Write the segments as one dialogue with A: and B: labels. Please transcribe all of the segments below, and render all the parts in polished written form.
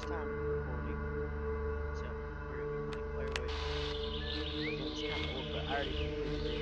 A: first time recording, so we're gonna be playing Blair Witch. The game's kind of old, but I already completed it.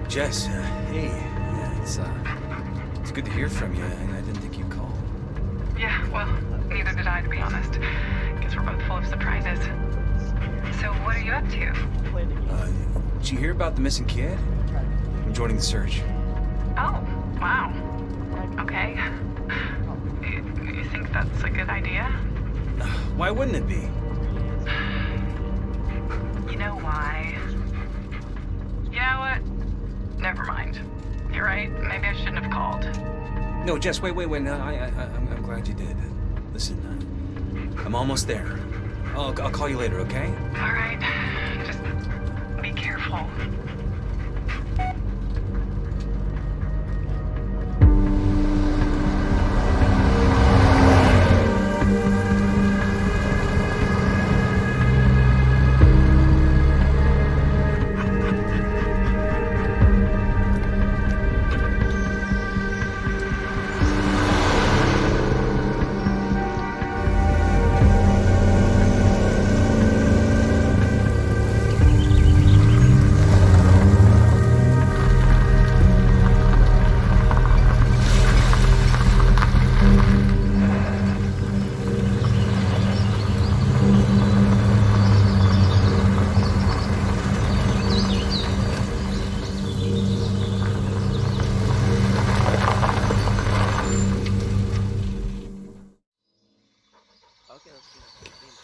B: Jess, hey. Yeah, it's good to hear from you. I didn't think you'd call.
C: Yeah, well, neither did I, to be honest. Guess we're both full of surprises. So what are you up to?
B: Did you hear about the missing kid? I'm joining the search.
C: Oh, wow. Okay. You think that's a good idea?
B: Why wouldn't it be?
C: You know why? You know what? Never mind. You're right. Maybe I shouldn't have called.
B: No, Jess, wait. No, I'm glad you did. Listen, I'm almost there. I'll call you later, okay?
C: All right. Just be careful.
A: Okay, let's do the game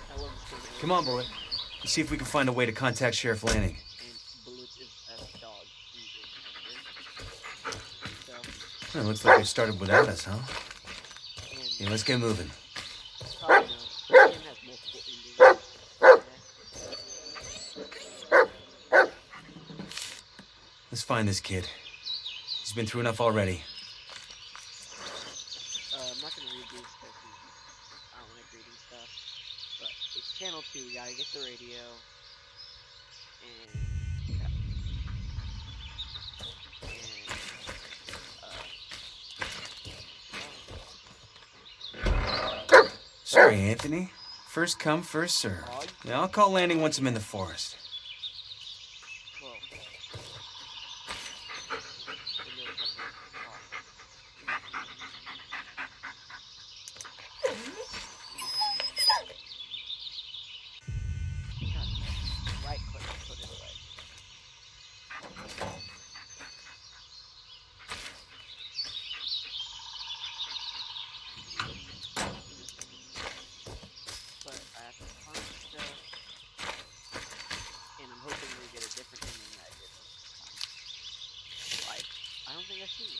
A: I love this game.
B: Come on, boy. Let's see if we can find a way to contact Sheriff Lanning.
A: And Balloon is a dog.
B: Well, looks like they started without us, huh?
A: And
B: Yeah, let's get moving.
A: probably know, this game has multiple endings.
B: Let's find this kid. He's been through enough already.
A: I'm not gonna read these because I don't like reading stuff. But it's channel 2, you gotta get the radio. And
B: Sorry, Anthony. First come, first serve. Yeah, I'll call Lanning once I'm in the forest.
A: Well, right click to put it away. But I have to punch still. And I'm hoping we get a different ending than I did this time. Like, I don't think I've seen it.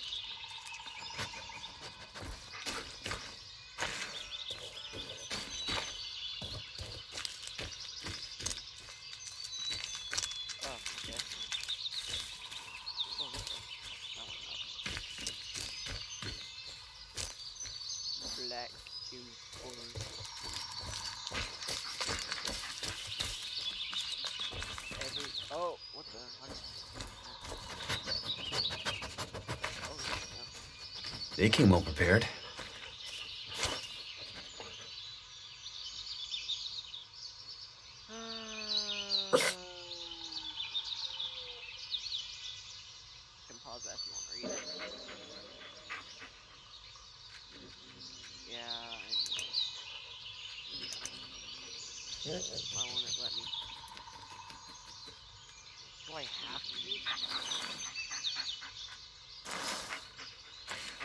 A: Oh, okay. Oh, what the? That one up. Black to orange. Oh, what the? Oh, no.
B: They came well prepared.
A: Can pause that if you want to read it. Yeah, I know. Why won't it let me? Do I have to?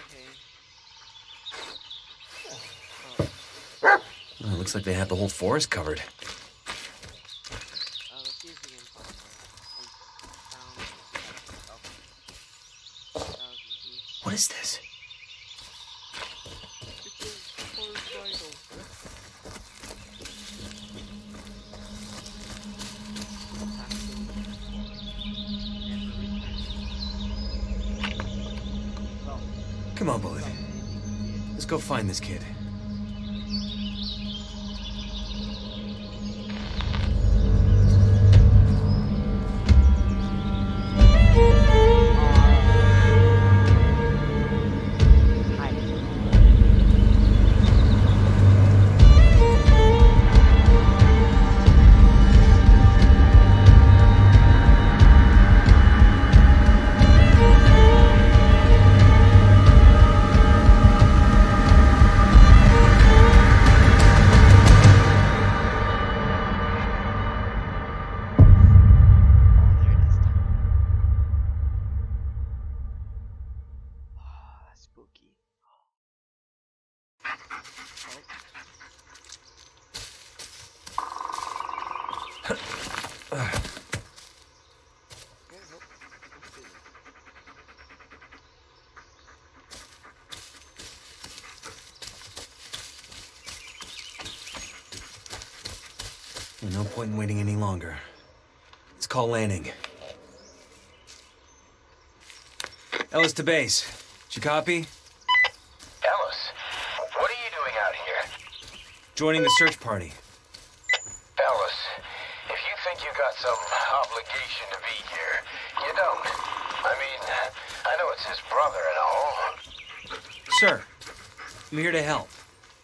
A: Okay.
B: Oh, it looks like they have the whole forest covered. What is this?
A: It's a homicidal.
B: Come on, Bullet. Let's go find this kid.
A: Spooky.
B: No point in waiting any longer. Let's call landing. Ellis to base. Did you copy?
D: Ellis, what are you doing out here?
B: Joining the search party.
D: Ellis, if you think you got some obligation to be here, you don't. I mean, I know it's his brother and all.
B: Sir, I'm here to help.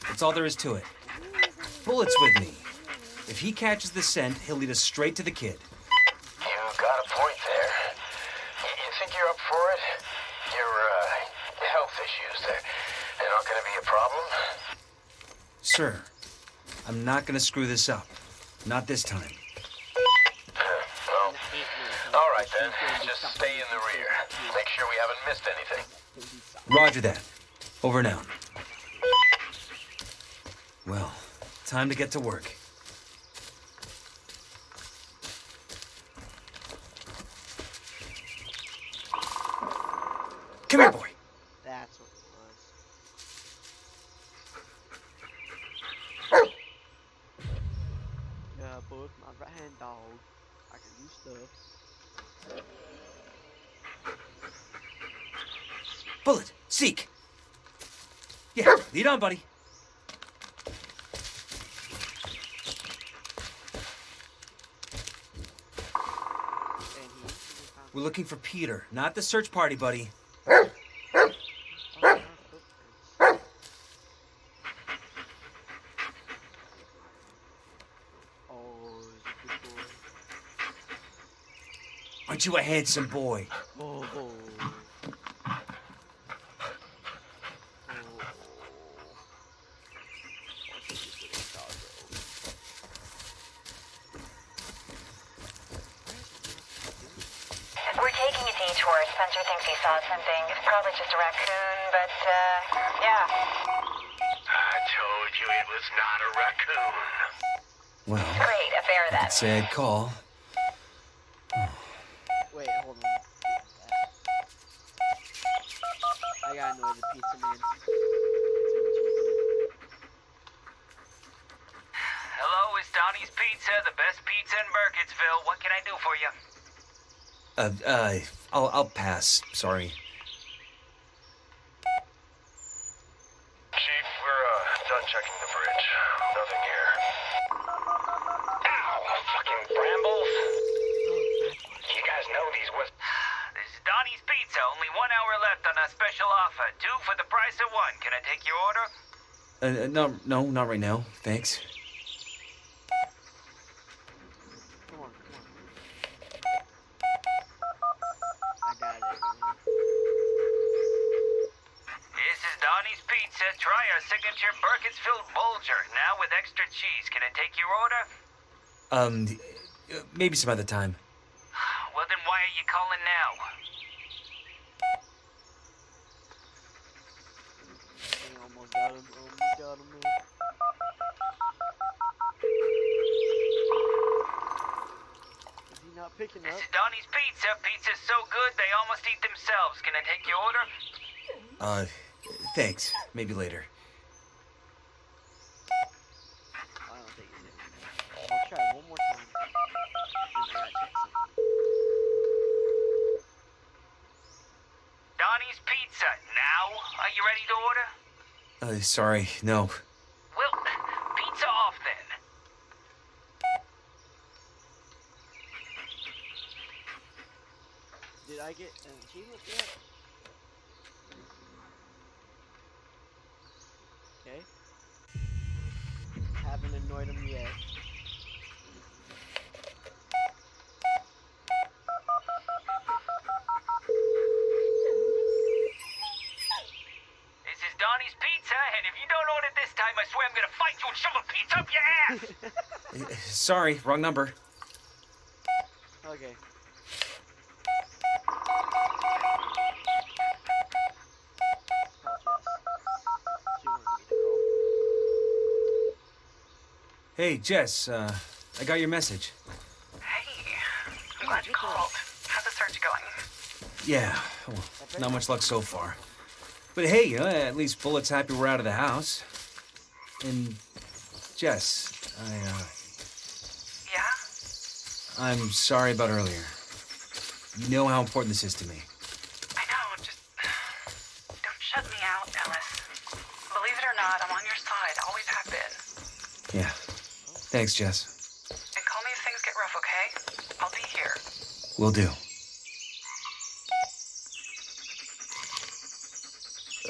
B: That's all there is to it. Bullet's with me. If he catches the scent, he'll lead us straight to the kid.
D: You got a point there. You think you're up for it? Your health issues, they're not gonna be a problem?
B: Sir, I'm not gonna screw this up. Not this time.
D: Well, all right then. Just stay in the rear. Make sure we haven't missed anything.
B: Roger that. Over and out. Well, time to get to work. Come here, boy.
A: That's what it was. Yeah, boy, my right hand dog. I can do stuff.
B: Bullet, seek. Yeah, lead on, buddy. We're looking for Peter, not the search party, buddy. Aren't you a handsome boy?
A: Oh, oh.
C: We're taking a detour. Spencer thinks he saw something. It's probably just a raccoon, but, yeah.
D: I told you it was not a raccoon.
B: Well,
C: Great, a bear
B: I
C: then.
B: could say I'd call.
A: Wait, hold on. I gotta know the pizza man.
E: Hello, it's Donnie's Pizza, the best pizza in Burkittsville. What can I do for you?
B: I'll pass. Sorry.
D: Chief, we're done checking the bridge. Nothing here. Ow, fucking brambles. You guys know these was...
E: This is Donnie's Pizza. Only 1 hour left on a special offer. 2 for the price of 1. Can I take your order?
B: No, not right now. Thanks.
A: Come on, come on. I got it.
E: This is Donnie's Pizza. Try our signature Burkittsville Bulger. Now with extra cheese. Can I take your order?
B: Maybe some other time.
E: Well, then why are you calling now?
A: Dang, almost got him. Almost got him, man. Is he not picking
E: This
A: up?
E: is Donnie's Pizza. Pizza's so good they almost eat themselves. Can I take your order?
B: Thanks. Maybe later.
A: I don't think it's it. I'll try one more time. Then I gotta check something.
E: Donnie's Pizza, now? Are you ready to order?
B: Sorry, no.
E: Well, pizza off then.
A: Did I get an achievement yet? Okay. Haven't annoyed him yet.
E: This is Donnie's Pizza, and if you don't order this time, I swear I'm gonna fight you and shove a pizza up your ass!
B: Sorry, wrong number.
A: Okay.
B: Hey, Jess, I got your message.
C: Hey, I'm glad you called. How's the search going?
B: Yeah, well, not much luck so far. But hey, at least Bullet's happy we're out of the house. And, Jess,
C: Yeah?
B: I'm sorry about earlier. You know how important this is to me.
C: I know, just don't shut me out, Ellis. Believe it or not, I'm on your side, always have been.
B: Yeah. Thanks, Jess.
C: And call me if things get rough, okay? I'll be here.
B: Will do.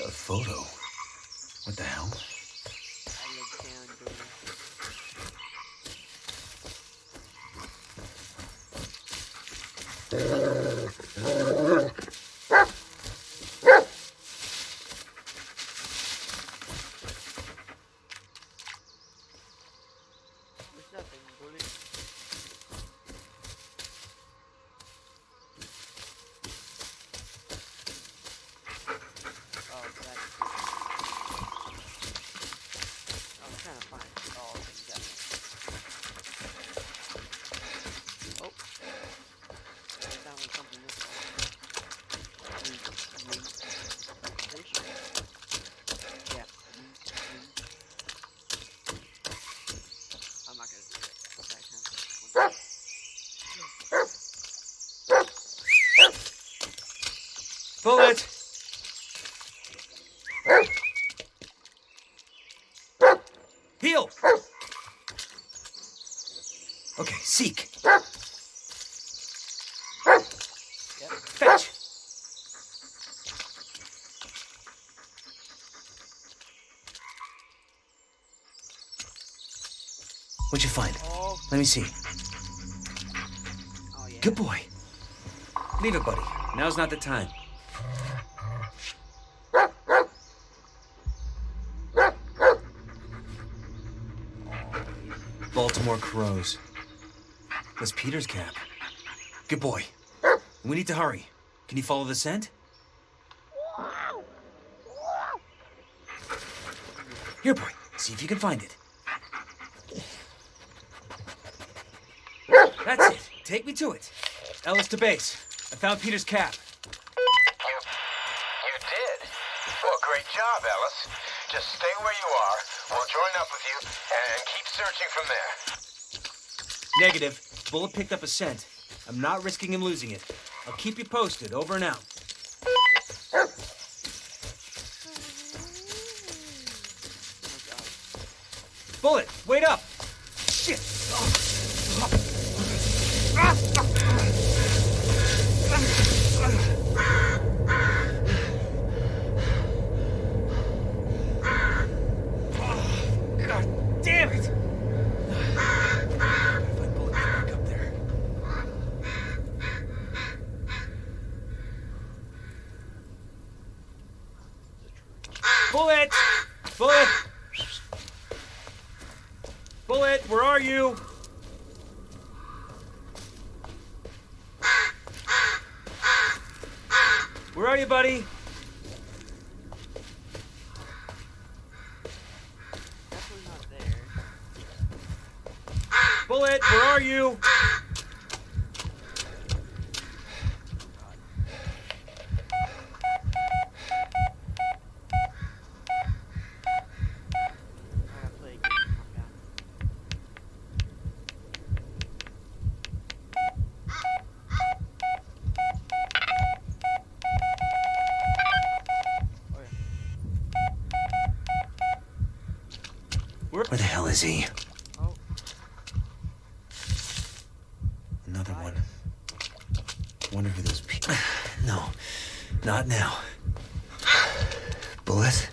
B: A photo? What the hell?
A: There's nothing, bullet. Oh, that's... I'm trying to find it. Oh, okay, oh. I found something this way. Yeah. I'm not gonna do it. That kind of
B: Bullet! Heal! Okay, seek.
A: Yep.
B: Fetch! What'd you find?
A: Oh,
B: Let me see.
A: oh yeah.
B: Good boy. Leave it, buddy. Now's not the time. Baltimore crows. That's Peter's cap. Good boy. We need to hurry. Can you follow the scent? Here, boy. See if you can find it. That's it. Take me to it. Ellis to base. I found Peter's cap.
D: You did? Well, great job, Ellis. Just stay where you are. We'll join up with you and keep searching from there.
B: Negative. Bullet picked up a scent. I'm not risking him losing it. I'll keep you posted. Over and out. Bullet, wait up! Shit! God damn it! Gotta find Bullet back up there. Bullet! Bullet! Bullet, where are you? Where are you, buddy?
A: Definitely not there.
B: Bullet, where are you? Where the hell is he?
A: Oh,
B: Another one. Wonder who those people... No, not now. Bullet?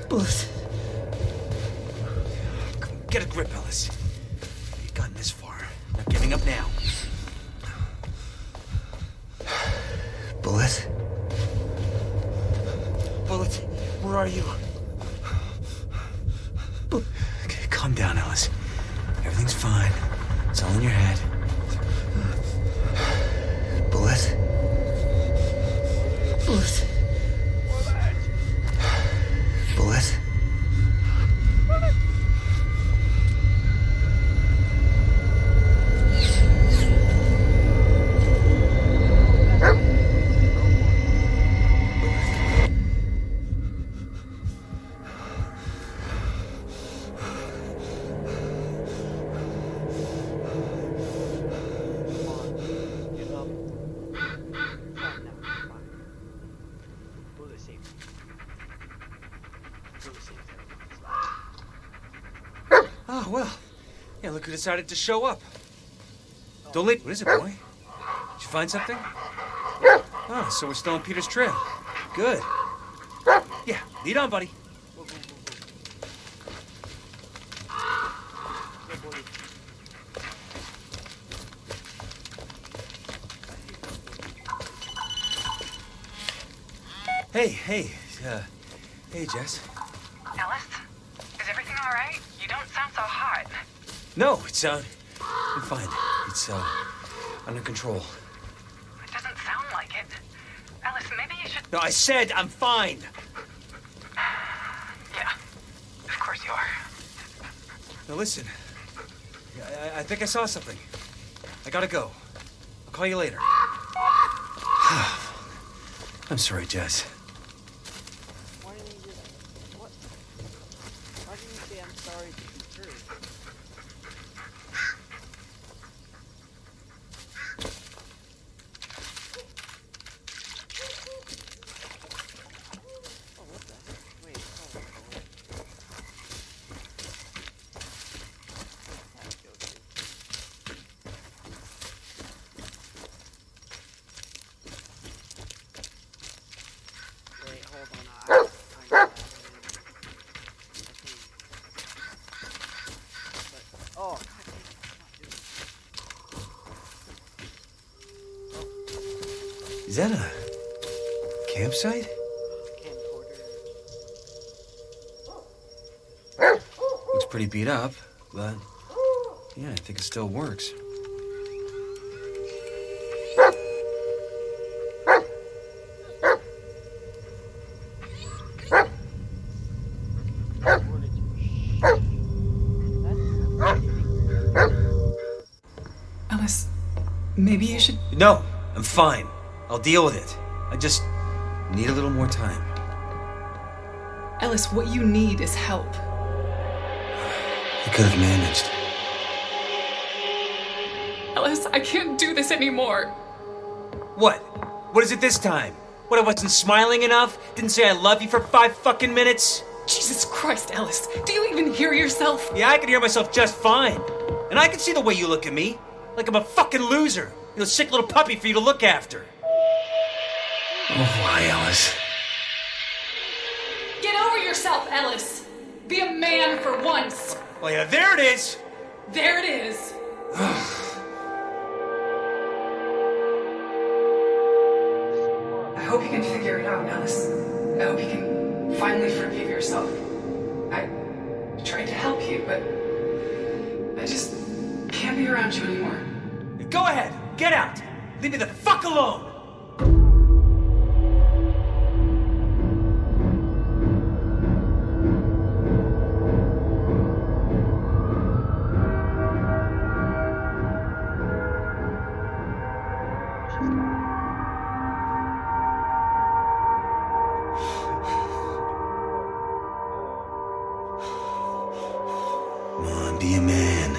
B: Bullet. Get a grip, Ellis. You've gotten this far. Not giving up now. Bullet? Bullet, where are you? Okay, calm down, Ellis. Everything's fine. It's all in your head. Bullet? Bullet? Bullet? Oh, well. Yeah, look who decided to show up. Don't leave. What is it, boy? Did you find something? Oh, so we're still on Peter's trail. Good. Yeah, lead on, buddy. Hey, hey, Jess.
C: Ellis? Is everything all right? You don't sound so hot.
B: No, it's, I'm fine. It's, under control.
C: It doesn't sound like it. Ellis, maybe you should...
B: No, I said I'm fine.
C: Yeah, of course you are.
B: Now listen, I think I saw something. I gotta go. I'll call you later. I'm sorry, Jess.
A: why didn't you just... What? Why didn't you say I'm sorry to be true? Oh, what the heck? Wait, hold on. Wait, hold on. I got that in. But, oh, god dang it, it's not doing it.
B: Is that a campsite?
A: Camcorder.
B: Looks pretty beat up, but yeah, I think it still works.
C: Ellis, maybe you should...
B: No, I'm fine. I'll deal with it. I just need a little more time.
C: Ellis, what you need is help.
B: I could have managed.
C: Ellis, I can't do this anymore.
B: What? What is it this time? What, I wasn't smiling enough? Didn't say I love you for 5 fucking minutes?
C: Jesus Christ, Ellis, do you even hear yourself?
B: Yeah, I can hear myself just fine. And I can see the way you look at me. Like I'm a fucking loser. A sick little puppy for you to look after. Oh, why, Alice?
C: Get over yourself, Ellis. Be a man for once.
B: Well, yeah, there it is.
C: There it is. I hope you can figure it out, Ellis. I hope you can finally forgive yourself. I tried to help you, but I just can't be around you anymore.
B: Go ahead. Get out. Leave me the fuck alone. Come on, be a man.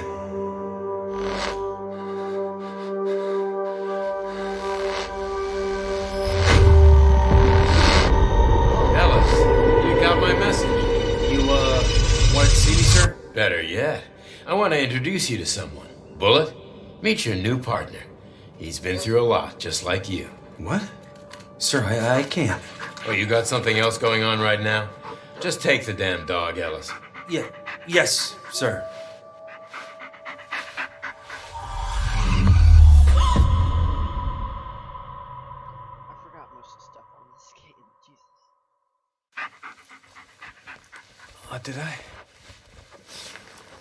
D: Better yet, I want to introduce you to someone. Bullet, meet your new partner. He's been through a lot, just like you.
B: What? Sir, I can't.
D: Oh, you got something else going on right now? Just take the damn dog, Ellis.
B: Yeah, yes, sir.
A: I forgot most of the stuff on this game. Jesus.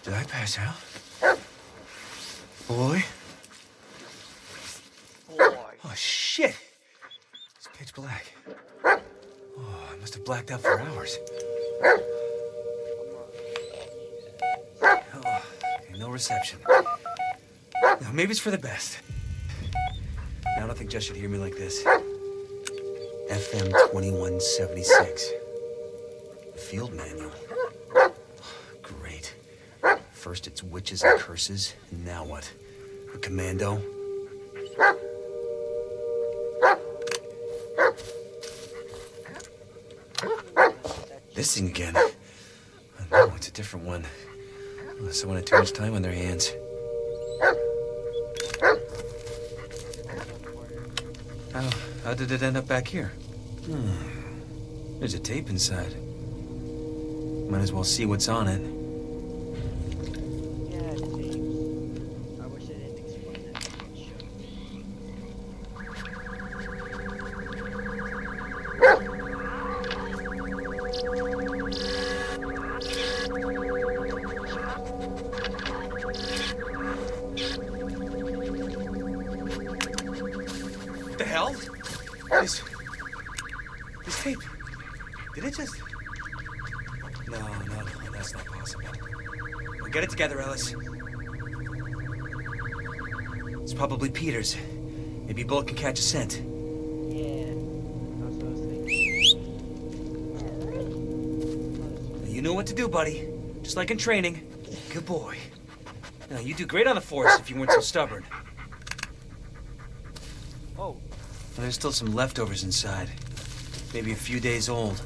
B: Did I pass out? Boy?
A: Boy.
B: Oh, shit! It's pitch black. Oh, I must have blacked out for hours. Oh, okay, no reception. No, maybe it's for the best. I don't think Jess should hear me like this. FM 2176. The field manual. Great. First it's witches and curses, and now what? A commando? This thing again. Oh, no, it's a different one. Oh, someone had too much time on their hands. How did it end up back here? There's a tape inside. Might as well see what's on it.
A: Yeah, James. I wish I didn't explain that to the show.
B: What the hell? This tape. Did it just... No, that's not possible. Well, get it together, Ellis. It's probably Peter's. Maybe Bullet can catch a scent.
A: Yeah. That's what I was thinking.
B: You know what to do, buddy. Just like in training. Good boy. Now, you'd do great on the force if you weren't so stubborn.
A: Oh.
B: Well, there's still some leftovers inside. Maybe a few days old.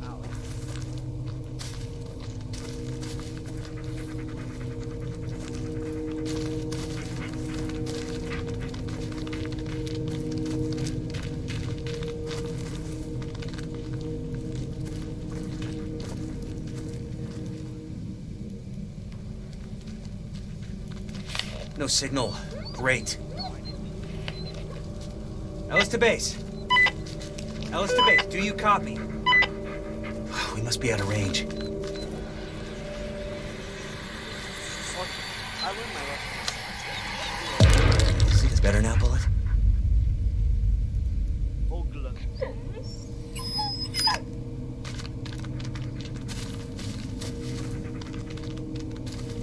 A: Ow.
B: No signal. Great. Ellis to base. Ellis to base. Do you copy? We must be out of range.
A: Fuck. I learned my lesson.
B: See this better now, Bullet?
A: Ogla.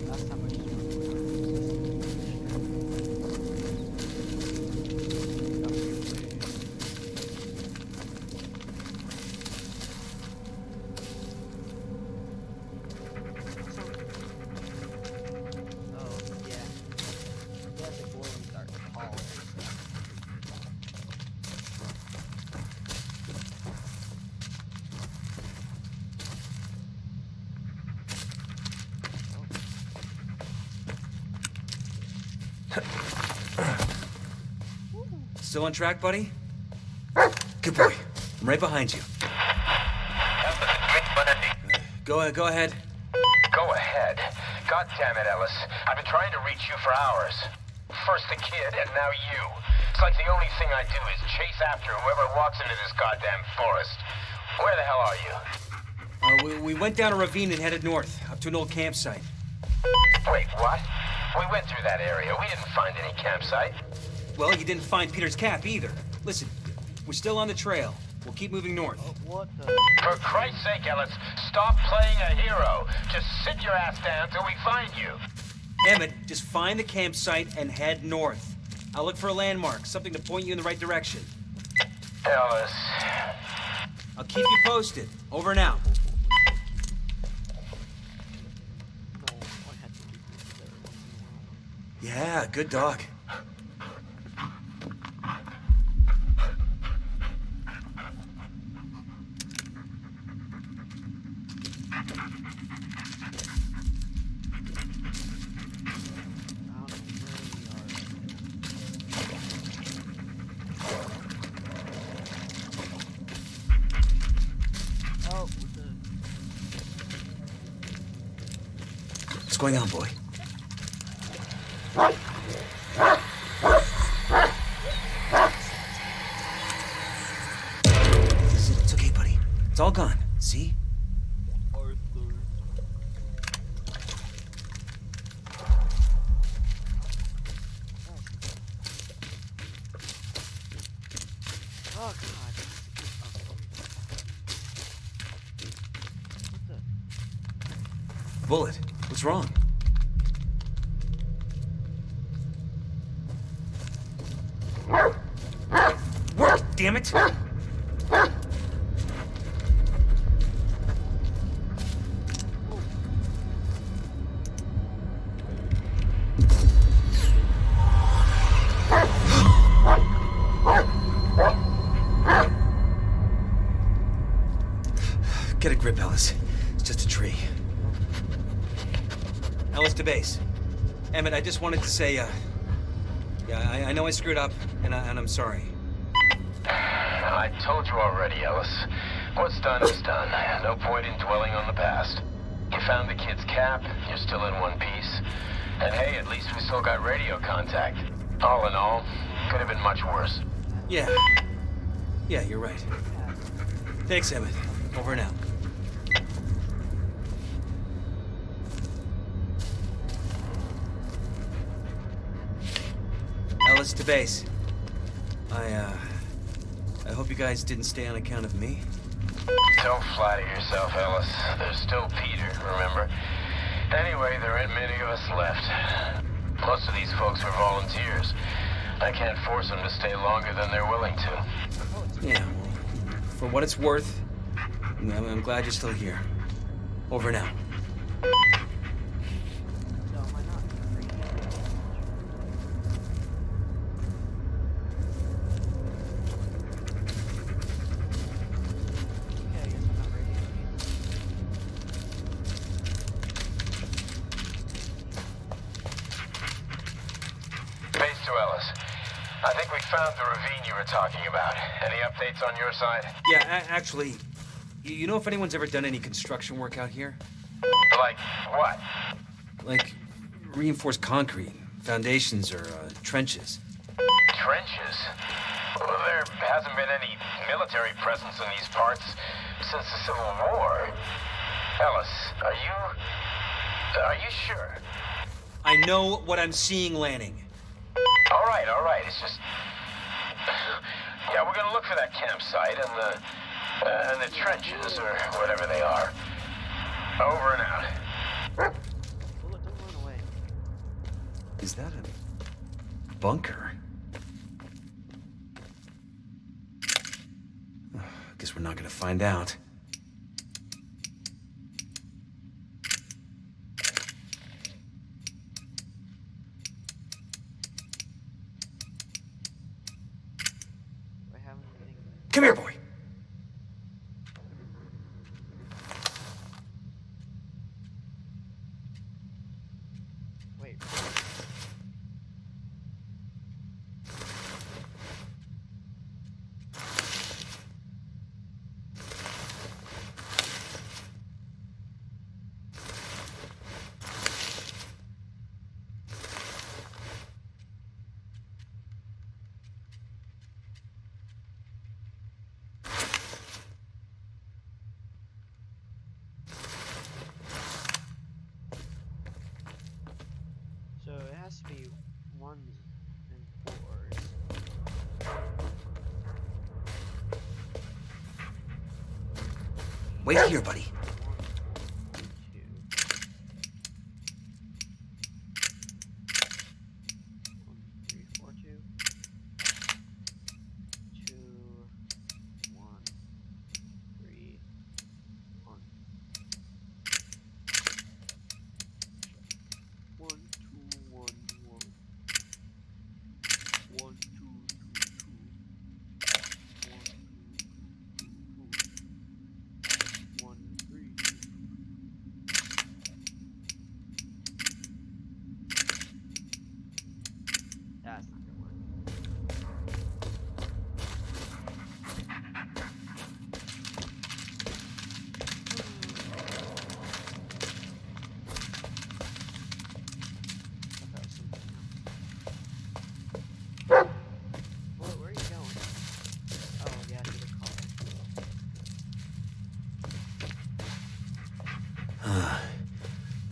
A: Last time I just
B: Still on track, buddy? Good boy. I'm right behind you. Go ahead.
D: Go ahead. God damn it, Ellis. I've been trying to reach you for hours. First the kid, and now you. It's like the only thing I do is chase after whoever walks into this goddamn forest. Where the hell are you?
B: We went down a ravine and headed north, up to an old campsite.
D: Wait, what? We went through that area. We didn't find any campsite.
B: Well, you didn't find Peter's cap either. Listen, we're still on the trail. We'll keep moving north.
A: What the?
D: For Christ's sake, Ellis, stop playing a hero. Just sit your ass down till we find you.
B: Emmett, just find the campsite and head north. I'll look for a landmark, something to point you in the right direction.
D: Ellis.
B: I'll keep you posted. Over and out.
A: No, I had to keep this there once in a while.
B: Yeah, good dog. What's going on, boy? It's okay, buddy. It's all gone. See?
A: Oh god. What the?
B: Bullet. What's wrong? Damn it! Get a grip, Ellis. It's just a tree. Ellis to base. Emmett, I just wanted to say, yeah, I know I screwed up, and I'm sorry.
D: I told you already, Ellis. What's done is done. No point in dwelling on the past. You found the kid's cap, you're still in one piece. And hey, at least we still got radio contact. All in all, could have been much worse.
B: Yeah. Yeah, you're right. Thanks, Emmett. Over and out. Ellis to base. I hope you guys didn't stay on account of me.
D: Don't flatter yourself, Ellis. There's still Peter, remember? Anyway, there ain't many of us left. Most of these folks are volunteers. I can't force them to stay longer than they're willing to.
B: Yeah, well, for what it's worth, I'm glad you're still here. Over and out.
A: No, why not? Okay, I guess I'm not ready.
D: Base to Ellis. I think we found the ravine you were talking about. Any updates on your side?
B: Yeah, actually, you know if anyone's ever done any construction work out here?
D: Like what?
B: Like reinforced concrete, foundations, or trenches?
D: Trenches? Well, there hasn't been any military presence in these parts since the Civil War. Ellis, are you sure?
B: I know what I'm seeing, Lanning.
D: All right. It's just... Yeah, we're gonna look for that campsite and the trenches, or whatever they are. Over and out.
A: Bullet, don't run away.
B: Is that a bunker? Guess we're not gonna find out.
A: Do I have anything?
B: Come here, boy.
A: Wait. So it has to be ones and fours.
B: Wait here, buddy.
A: 1, 2. 1, 3, 4, 2. 2, 1, 3, 1. 1, 2, 1, 1. 1, 2, 2, 2. 1, 2, 2, 2, 2. 1, 3,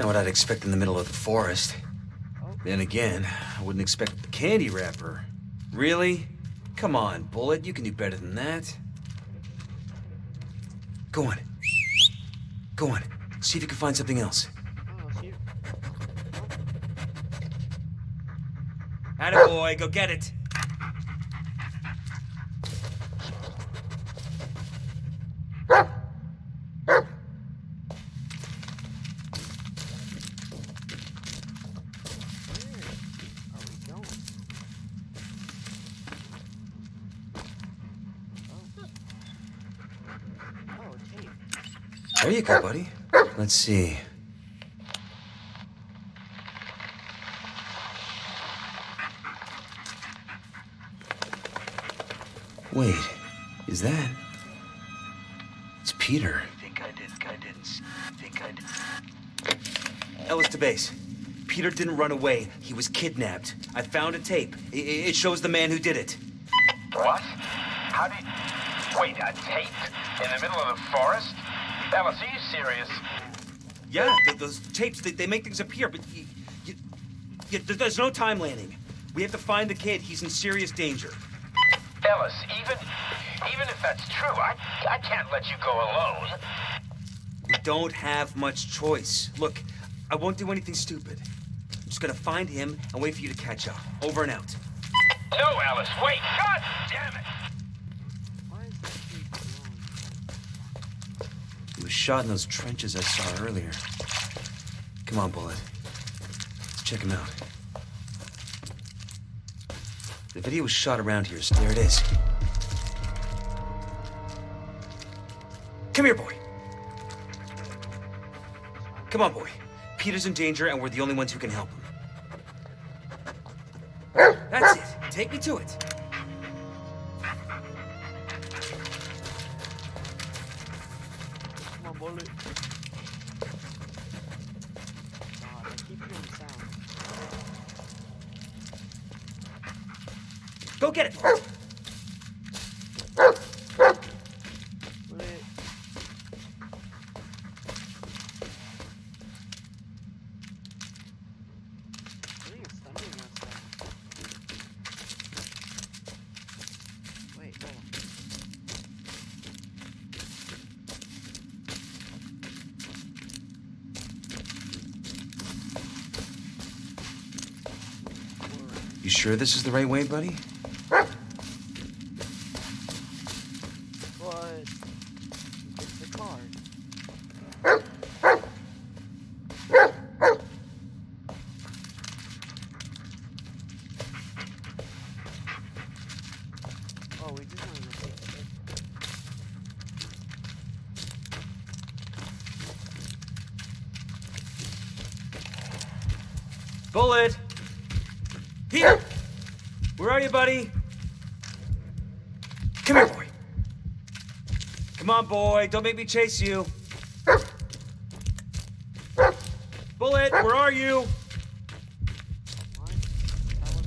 B: Not what I'd expect in the middle of the forest.
A: Oh,
B: Then again, I wouldn't expect the candy wrapper. Really? Come on, Bullet, you can do better than that. Go on. Go on. See if you can find something else.
A: oh, see.
B: Attaboy, go get it.
A: Are we going? Oh, tape.
B: There you go, buddy. Let's see. Wait, is that? It's Peter.
E: Think I didn't.
B: Ellis to base. Peter didn't run away. He was kidnapped. I found a tape. It shows the man who did it.
D: What? How did... Wait, a tape? In the middle of the forest? Ellis, are you serious?
B: Yeah, those tapes, they make things appear, but there's no time landing. We have to find the kid. He's in serious danger.
D: Ellis, even if that's true, I can't let you go alone.
B: We don't have much choice. Look, I won't do anything stupid. I'm just gonna find him and wait for you to catch up. Over and out.
D: No, Ellis, wait! God damn it!
A: Why is that tape glowing?
B: He was shot in those trenches I saw earlier. Come on, Bullet. Let's check him out. The video was shot around here, so there it is. Come here, boy. Come on, boy. Peter's in danger, and we're the only ones who can help him. That's it. Take me to it.
A: Come on, bullet. God, I keep hearing sound.
B: Go get it.
A: Bullet. I think it's thundering outside. Wait, hold on.
B: You sure this is the right way, buddy?
A: But it's the car. Oh, we just wanted to take the hit.
B: Bullet! Peter! Where are you, buddy? Come here, boy. Come on, boy. Don't make me chase you. Bullet, where are you?
A: What? That was...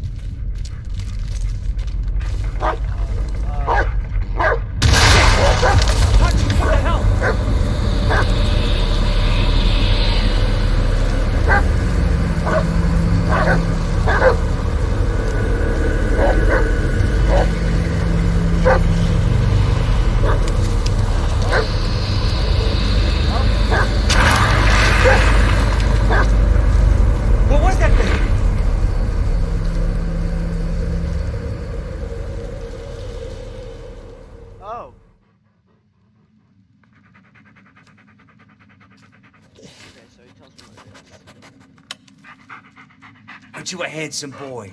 B: Touch! What the hell? What was that thing?
A: Oh. Okay, so he tells me what it is.
B: Aren't you a handsome boy?